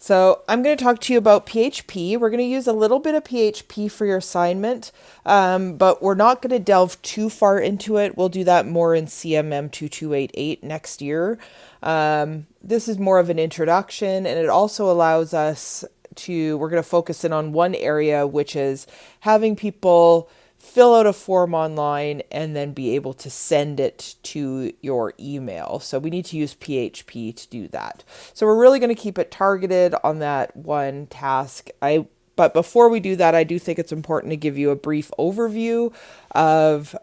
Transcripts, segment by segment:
So I'm going to talk to you about PHP. We're going to use a little bit of PHP for your assignment, but we're not going to delve too far into it. We'll do that more in CMM 2288 next year. This is more of an introduction, and it also allows us we're going to focus in on one area, which is having people fill out a form online and then be able to send it to your email. So we need to use PHP to do that. So we're really going to keep it targeted on that one task. But before we do that, I do think it's important to give you a brief overview of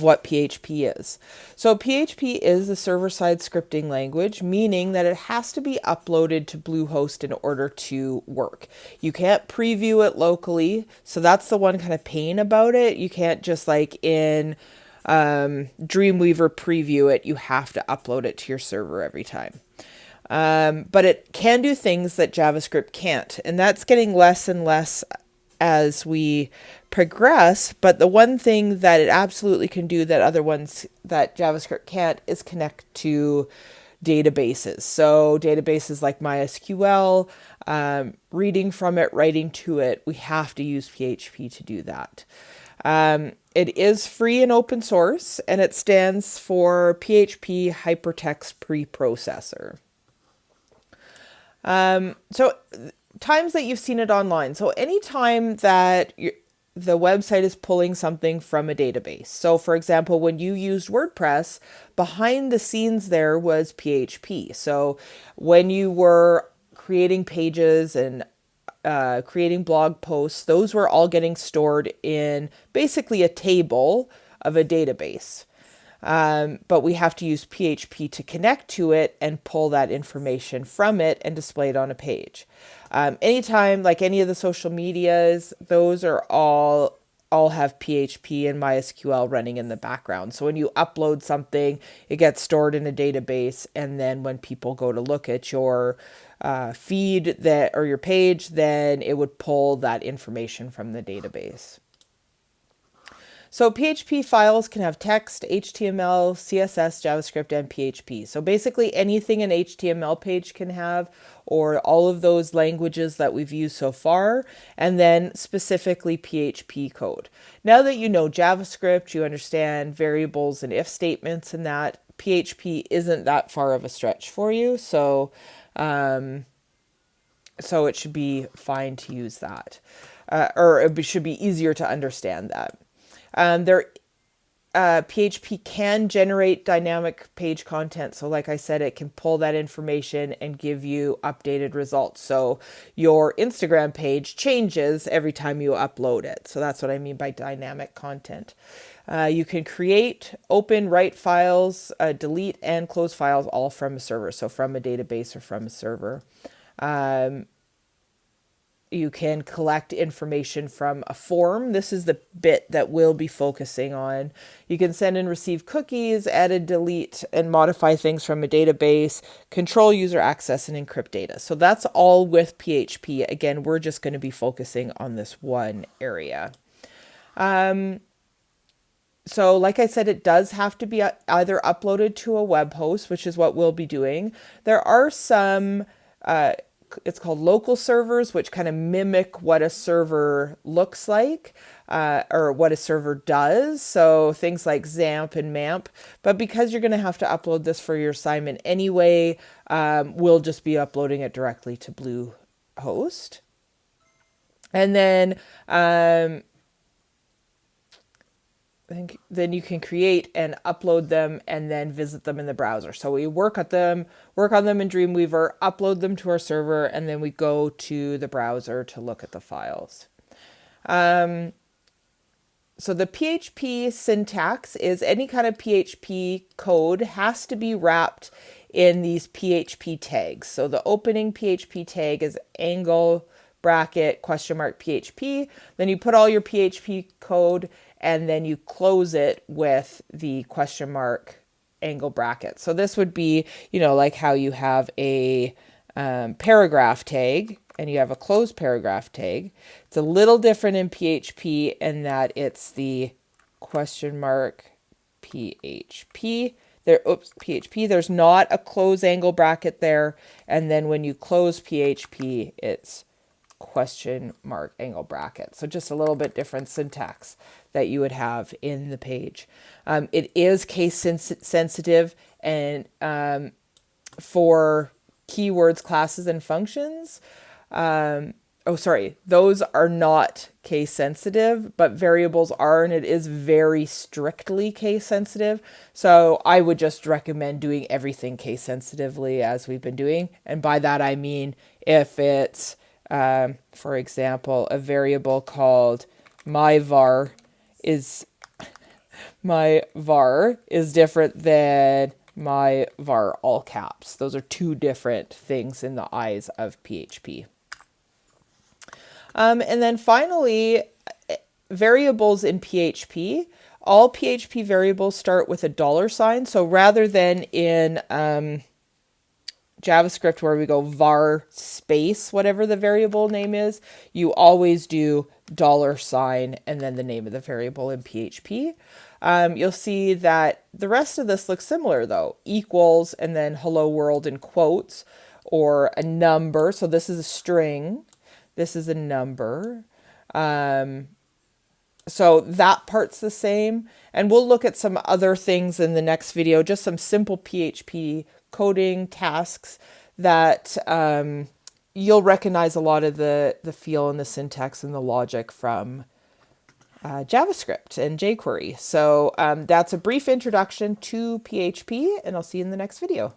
what PHP is. So PHP is a server-side scripting language, meaning that it has to be uploaded to Bluehost in order to work. You can't preview it locally, so that's the one kind of pain about it. You can't just like in Dreamweaver preview it. You have to upload it to your server every time. But it can do things that JavaScript can't, and that's getting less and less as we progress. But the one thing that it absolutely can do that other ones that JavaScript can't is connect to databases. So databases like MySQL, reading from it, writing to it, we have to use PHP to do that. It is free and open source, and it stands for PHP Hypertext Preprocessor. So times that you've seen it online. So anytime that the website is pulling something from a database. So for example, when you used WordPress, behind the scenes there was PHP. So when you were creating pages and creating blog posts, those were all getting stored in basically a table of a database. But we have to use PHP to connect to it and pull that information from it and display it on a page. Anytime, like any of the social medias, those are all have PHP and MySQL running in the background. So when you upload something, it gets stored in a database, and then when people go to look at your feed or your page, then it would pull that information from the database. So PHP files can have text, HTML, CSS, JavaScript, and PHP. So basically anything an HTML page can have, or all of those languages that we've used so far, and then specifically PHP code. Now that you know JavaScript, you understand variables and if statements and that, PHP isn't that far of a stretch for you. So it should be fine to use that, or it should be easier to understand that. PHP can generate dynamic page content. So like I said, it can pull that information and give you updated results. So your Instagram page changes every time you upload it. So that's what I mean by dynamic content. You can create, open, write files, delete, and close files all from a server. So from a database or from a server. You can collect information from a form. This is the bit that we'll be focusing on. You can send and receive cookies, edit, delete, and modify things from a database, control user access, and encrypt data. So that's all with PHP. Again, we're just going to be focusing on this one area. So like I said, it does have to be either uploaded to a web host, which is what we'll be doing. There are some it's called local servers, which kind of mimic what a server looks like, or what a server does. So things like XAMPP and MAMP. But because you're going to have to upload this for your assignment anyway, we'll just be uploading it directly to Bluehost. And then then you can create and upload them and then visit them in the browser. So we work on them in Dreamweaver, upload them to our server, and then we go to the browser to look at the files. So the PHP syntax is any kind of PHP code has to be wrapped in these PHP tags. So the opening PHP tag is angle bracket question mark PHP. Then you put all your PHP code, and then you close it with the question mark angle bracket. So this would be, like how you have a paragraph tag and you have a closed paragraph tag. It's a little different in PHP in that it's the question mark PHP, PHP, there's not a close angle bracket there. And then when you close PHP, it's question mark angle bracket. So just a little bit different syntax that you would have in the page. It is case sensitive, and for keywords, classes, and functions, those are not case sensitive, but variables are, and it is very strictly case sensitive. So I would just recommend doing everything case sensitively as we've been doing. And by that, I mean, if it's, for example, a variable called my var is different than my var all caps. Those are two different things in the eyes of PHP. And then finally, variables in PHP. All PHP variables start with a $sign. So rather than in JavaScript where we go var space, whatever the variable name is, you always do $sign and then the name of the variable in PHP. You'll see that the rest of this looks similar though. Equals and then hello world in quotes, or a number. So this is a string. This is a number. So that part's the same. And we'll look at some other things in the next video, just some simple PHP coding tasks that you'll recognize a lot of the feel and the syntax and the logic from JavaScript and jQuery. So that's a brief introduction to PHP, and I'll see you in the next video.